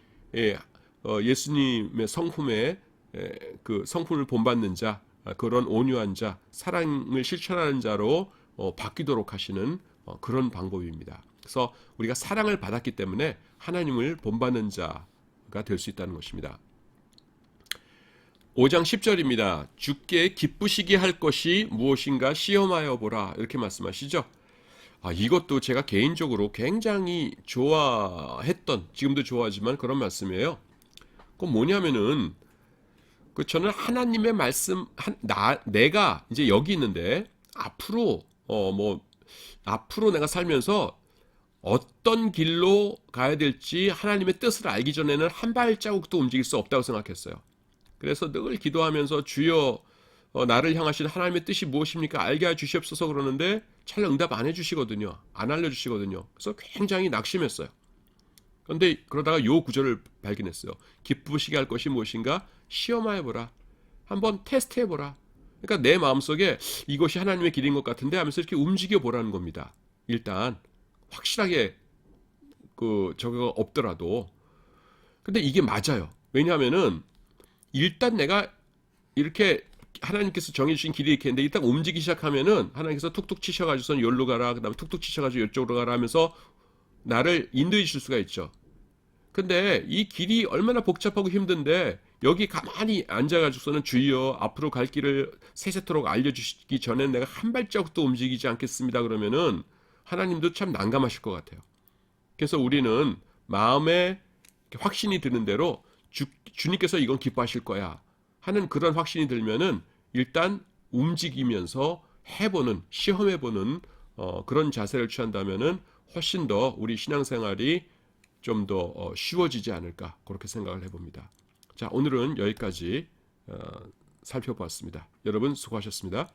예수님의 성품에 그 성품을 본받는 자, 그런 온유한 자, 사랑을 실천하는 자로 바뀌도록 하시는 그런 방법입니다. 그래서 우리가 사랑을 받았기 때문에 하나님을 본받는 자가 될 수 있다는 것입니다. 5장 10절입니다. 주께 기쁘시게 할 것이 무엇인가 시험하여 보라. 이렇게 말씀하시죠. 이것도 제가 개인적으로 굉장히 좋아했던, 지금도 좋아하지만 그런 말씀이에요. 그건 뭐냐면은 저는 하나님의 말씀, 내가 이제 여기 있는데 앞으로 앞으로 내가 살면서 어떤 길로 가야 될지 하나님의 뜻을 알기 전에는 한 발자국도 움직일 수 없다고 생각했어요. 그래서 늘 기도하면서 주여 나를 향하신 하나님의 뜻이 무엇입니까? 알게 해 주시옵소서 그러는데 잘 응답 안 해주시거든요. 안 알려주시거든요. 그래서 굉장히 낙심했어요. 그런데 그러다가 요 구절을 발견했어요. 기쁘시게 할 것이 무엇인가? 시험해보라. 한번 테스트해보라. 그러니까 내 마음속에 이것이 하나님의 길인 것 같은데 하면서 이렇게 움직여보라는 겁니다. 일단 확실하게 저거 없더라도. 근데 이게 맞아요. 왜냐하면은 일단 내가 이렇게 하나님께서 정해주신 길이 이렇게 있는데 일단 움직이기 시작하면은 하나님께서 툭툭 치셔가지고선 여기로 가라, 그 다음에 툭툭 치셔가지고 이쪽으로 가라 하면서 나를 인도해 주실 수가 있죠. 근데 이 길이 얼마나 복잡하고 힘든데 여기 가만히 앉아가지고서는 주여 앞으로 갈 길을 세세토록 알려주시기 전에 내가 한 발자국도 움직이지 않겠습니다 그러면은 하나님도 참 난감하실 것 같아요. 그래서 우리는 마음에 확신이 드는 대로 주님께서 이건 기뻐하실 거야 하는 그런 확신이 들면은 일단 움직이면서 해보는, 시험해보는 그런 자세를 취한다면은 훨씬 더 우리 신앙생활이 좀 더 쉬워지지 않을까 그렇게 생각을 해봅니다. 자, 오늘은 여기까지 살펴보았습니다. 여러분 수고하셨습니다.